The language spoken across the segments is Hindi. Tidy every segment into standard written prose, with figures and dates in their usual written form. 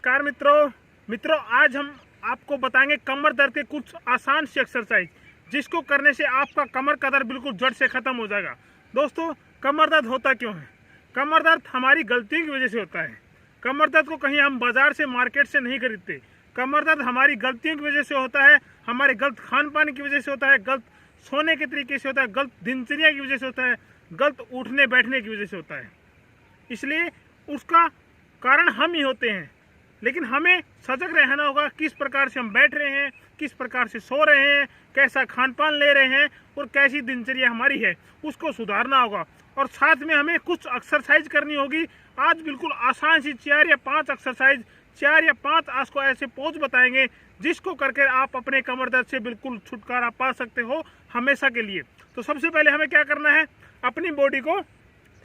नमस्कार मित्रों आज हम आपको बताएंगे कमर दर्द के कुछ आसान सी एक्सरसाइज जिसको करने से आपका कमर का दर्द बिल्कुल जड़ से ख़त्म हो जाएगा। दोस्तों, कमर दर्द होता क्यों है? कमर दर्द हमारी गलतियों की वजह से होता है। कमर दर्द को कहीं हम बाजार से मार्केट से नहीं खरीदते। कमर दर्द हमारी गलतियों की वजह से होता है, हमारे गलत खान पान की वजह से होता है, गलत सोने के तरीके से होता है, गलत दिनचर्या की वजह से होता है, गलत उठने बैठने की वजह से होता है। इसलिए उसका कारण हम ही होते हैं। लेकिन हमें सजग रहना होगा, किस प्रकार से हम बैठ रहे हैं, किस प्रकार से सो रहे हैं, कैसा खान पान ले रहे हैं और कैसी दिनचर्या हमारी है, उसको सुधारना होगा। और साथ में हमें कुछ एक्सरसाइज करनी होगी। आज बिल्कुल आसान सी 4 या 5 एक्सरसाइज, 4 या 5 आपको ऐसे पोज बताएंगे जिसको करके आप अपने कमर दर्द से बिल्कुल छुटकारा पा सकते हो हमेशा के लिए। तो सबसे पहले हमें क्या करना है, अपनी बॉडी को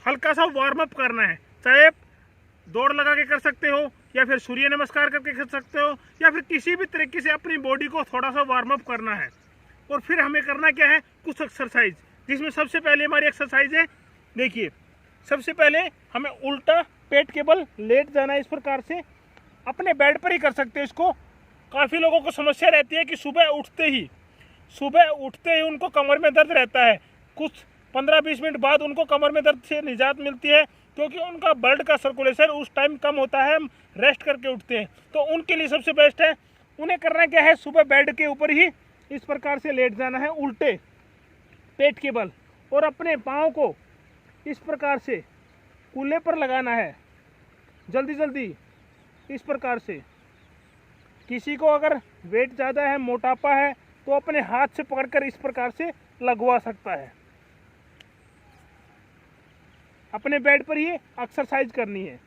हल्का सा वार्म अप करना है। चाहे दौड़ लगा के कर सकते हो, या फिर सूर्य नमस्कार करके कर सकते हो, या फिर किसी भी तरीके से अपनी बॉडी को थोड़ा सा वार्म अप करना है। और फिर हमें करना क्या है, कुछ एक्सरसाइज, जिसमें सबसे पहले हमारी एक्सरसाइज है, देखिए सबसे पहले हमें उल्टा पेट के बल लेट जाना है। इस प्रकार से अपने बेड पर ही कर सकते हैं इसको। काफ़ी लोगों को समस्या रहती है कि सुबह उठते ही उनको कमर में दर्द रहता है। कुछ 15-20 मिनट बाद उनको कमर में दर्द से निजात मिलती है, क्योंकि उनका ब्लड का सर्कुलेशन उस टाइम कम होता है, हम रेस्ट करके उठते हैं। तो उनके लिए सबसे बेस्ट है, उन्हें करना क्या है, सुबह बेड के ऊपर ही इस प्रकार से लेट जाना है उल्टे पेट के बल, और अपने पाँव को इस प्रकार से कूल्हे पर लगाना है जल्दी जल्दी इस प्रकार से। किसी को अगर वेट ज़्यादा है, मोटापा है, तो अपने हाथ से पकड़कर इस प्रकार से लगवा सकता है। अपने बेड पर ही एक्सरसाइज करनी है।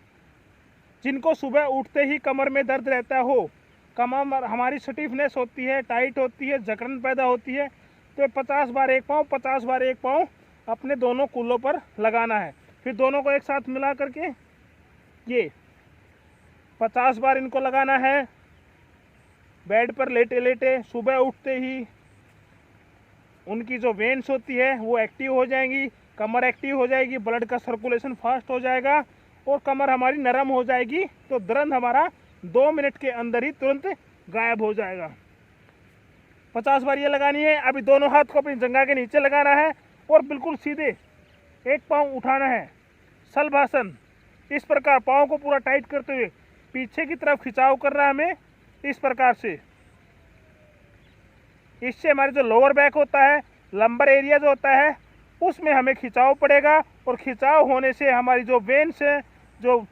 जिनको सुबह उठते ही कमर में दर्द रहता हो, कमर हमारी स्टिफनेस होती है, टाइट होती है, जकड़न पैदा होती है, तो 50 बार एक पाँव, 50 बार एक पाँव अपने दोनों कूल्हों पर लगाना है। फिर दोनों को एक साथ मिला करके ये 50 बार इनको लगाना है बेड पर लेटे लेटे। सुबह उठते ही उनकी जो वेन्स होती है वो एक्टिव हो जाएंगी, कमर एक्टिव हो जाएगी, ब्लड का सर्कुलेशन फास्ट हो जाएगा और कमर हमारी नरम हो जाएगी। तो दर्द हमारा 2 मिनट के अंदर ही तुरंत गायब हो जाएगा। 50 बार ये लगानी है। अभी दोनों हाथ को अपनी जंघा के नीचे लगाना है और बिल्कुल सीधे एक पाँव उठाना है, शलभासन। इस प्रकार पाँव को पूरा टाइट करते हुए पीछे की तरफ खिंचाव करना है हमें इस प्रकार से। इससे हमारे जो लोअर बैक होता है, लंबर एरिया जो होता है, उसमें हमें खिंचाव पड़ेगा, और खिंचाव होने से हमारी जो वेन्स है, जो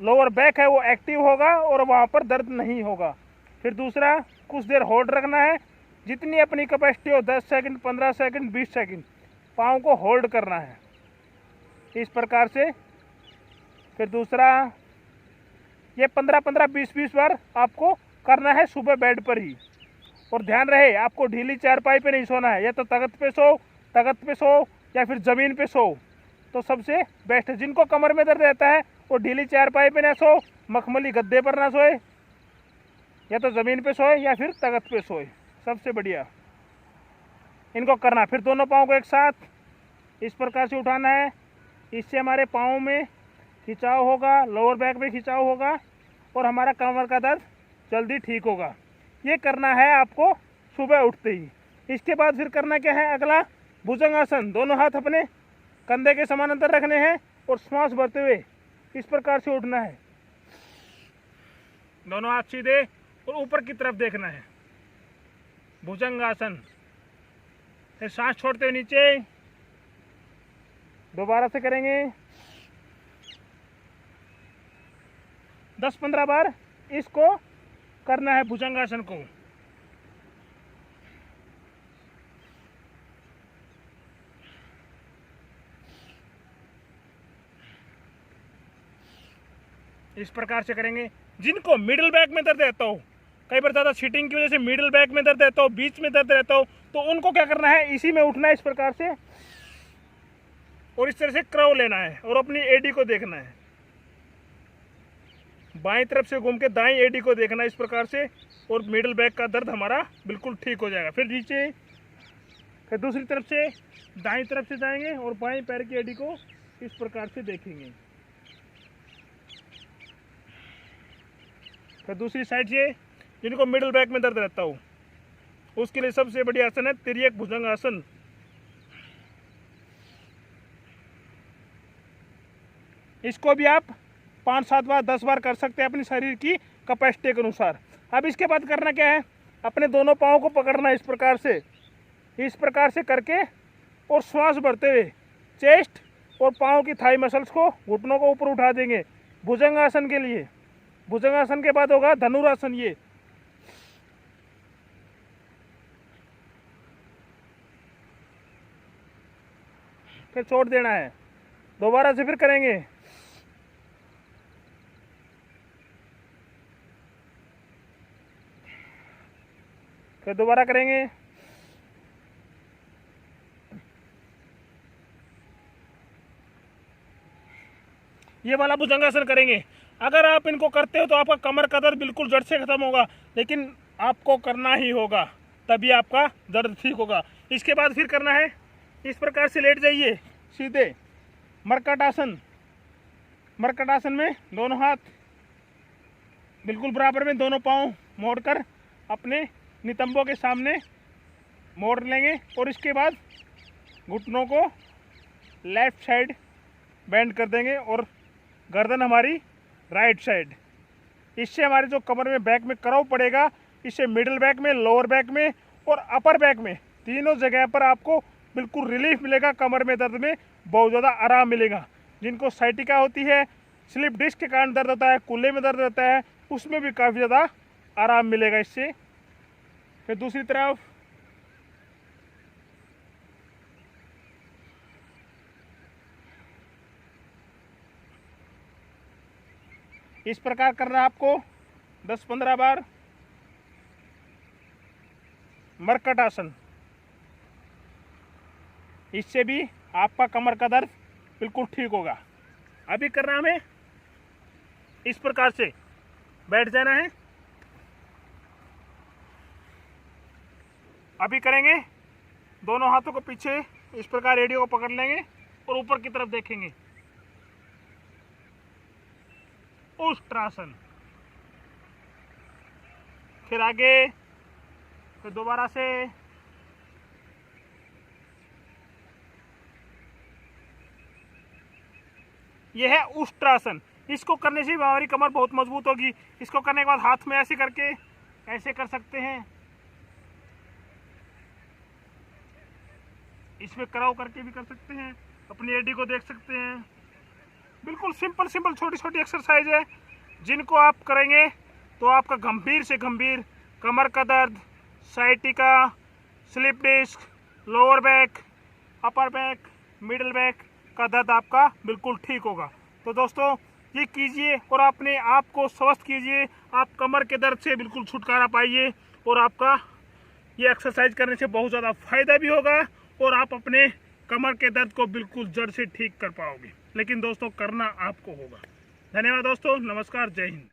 लोअर बैक है, वो एक्टिव होगा और वहाँ पर दर्द नहीं होगा। फिर दूसरा, कुछ देर होल्ड रखना है, जितनी अपनी कैपेसिटी हो, 10 सेकंड, 15 सेकंड, 20 सेकंड पाँव को होल्ड करना है इस प्रकार से। फिर दूसरा, ये 15-15, 20-20 बार आपको करना है सुबह बेड पर ही। और ध्यान रहे, आपको ढीली चारपाई पे नहीं सोना है, या तो तख्त पे सो या फिर ज़मीन पे सो, तो सबसे बेस्ट है। जिनको कमर में दर्द रहता है वो ढीली चारपाई पे ना सो, मखमली गद्दे पर ना सोए, या तो ज़मीन पे सोए या फिर तख्त पे सोए, सबसे बढ़िया इनको करना। फिर दोनों पाँव को एक साथ इस प्रकार से उठाना है। इससे हमारे पाँव में खिंचाव होगा, लोअर बैक में खिंचाव होगा और हमारा कमर का दर्द जल्दी ठीक होगा। ये करना है आपको सुबह उठते ही। इसके बाद फिर करना क्या है, अगला भुजंगासन। दोनों हाथ अपने कंधे के समानांतर रखने हैं और श्वास भरते हुए इस प्रकार से उठना है। दोनों हाथ सीधे और ऊपर की तरफ देखना है, भुजंगासन। फिर सांस छोड़ते हुए नीचे, दोबारा से करेंगे 10-15 बार इसको करना है, भुजंगासन को। इस प्रकार से करेंगे। जिनको मिडिल बैक में दर्द रहता हो, कई बार ज़्यादा सीटिंग की वजह से मिडिल बैक में दर्द रहता हो, बीच में दर्द रहता हो, तो उनको क्या करना है, इसी में उठना है इस प्रकार से, और इस तरह से क्रव लेना है और अपनी एडी को देखना है। बाएं तरफ से घूम के दाएं एडी को देखना इस प्रकार से, और मिडिल बैक का दर्द हमारा बिल्कुल ठीक हो जाएगा। फिर नीचे, फिर दूसरी तरफ से दाएं तरफ से जाएंगे और बाएं पैर की एडी को इस प्रकार से देखेंगे। फिर दूसरी साइड से जिनको मिडिल बैक में दर्द रहता हो उसके लिए सबसे बढ़िया आसन है तिर्यक भुजंग आसन। इसको भी आप 5-7 बार 10 बार कर सकते हैं अपनी शरीर की कैपेसिटी के अनुसार। अब इसके बाद करना क्या है, अपने दोनों पाँव को पकड़ना है इस प्रकार से करके और श्वास भरते हुए चेस्ट और पाँव की थाई मसल्स को, घुटनों को ऊपर उठा देंगे भुजंग आसन के लिए। भुजंग आसन के बाद होगा धनुरासन। ये फिर छोड़ देना है, दोबारा से फिर करेंगे। फिर दोबारा करेंगे। ये वाला भुजंगासन करेंगे। अगर आप इनको करते हो तो आपका कमर का दर्द बिल्कुल जड़ से खत्म होगा, लेकिन आपको करना ही होगा, तभी आपका दर्द ठीक होगा। इसके बाद फिर करना है इस प्रकार से लेट जाइए सीधे मरकट आसन। मरकट आसन में दोनों हाथ बिल्कुल बराबर में, दोनों पाँव मोड़कर अपने नितंबों के सामने मोड़ लेंगे और इसके बाद घुटनों को लेफ्ट साइड बेंड कर देंगे और गर्दन हमारी राइट साइड। इससे हमारे जो कमर में बैक में करव पड़ेगा, इससे मिडिल बैक में, लोअर बैक में और अपर बैक में तीनों जगह पर आपको बिल्कुल रिलीफ मिलेगा। कमर में दर्द में बहुत ज़्यादा आराम मिलेगा। जिनको साइटिका होती है, स्लिप डिस्क के कारण दर्द होता है, कूल्हे में दर्द रहता है, उसमें भी काफ़ी ज़्यादा आराम मिलेगा इससे। फिर दूसरी तरफ इस प्रकार करना है आपको 10-15 बार मरकट आसन। इससे भी आपका कमर का दर्द बिल्कुल ठीक होगा। अभी करना हमें इस प्रकार से बैठ जाना है। अभी करेंगे दोनों हाथों को पीछे इस प्रकार रेडियो को पकड़ लेंगे और ऊपर की तरफ देखेंगे, उष्ट्रासन। फिर आगे, फिर दोबारा से, यह है उष्ट्रासन। इसको करने से हमारी कमर बहुत मजबूत होगी। इसको करने के बाद हाथ में ऐसे करके ऐसे कर सकते हैं, इसमें कराव करके भी कर सकते हैं, अपनी एडी को देख सकते हैं। बिल्कुल सिंपल छोटी छोटी एक्सरसाइज है, जिनको आप करेंगे तो आपका गंभीर से गंभीर कमर का दर्द, sciatica, slip disc, lower back, upper back, middle back का दर्द आपका बिल्कुल ठीक होगा। तो दोस्तों ये कीजिए और अपने आप को स्वस्थ कीजिए। आप कमर के दर्द से बिल्कुल छुटकारा पाइए और आपका ये एक्सरसाइज करने से बहुत ज़्यादा फायदा भी होगा और आप अपने कमर के दर्द को बिल्कुल जड़ से ठीक कर पाओगे। लेकिन दोस्तों करना आपको होगा। धन्यवाद दोस्तों, नमस्कार, जय हिंद।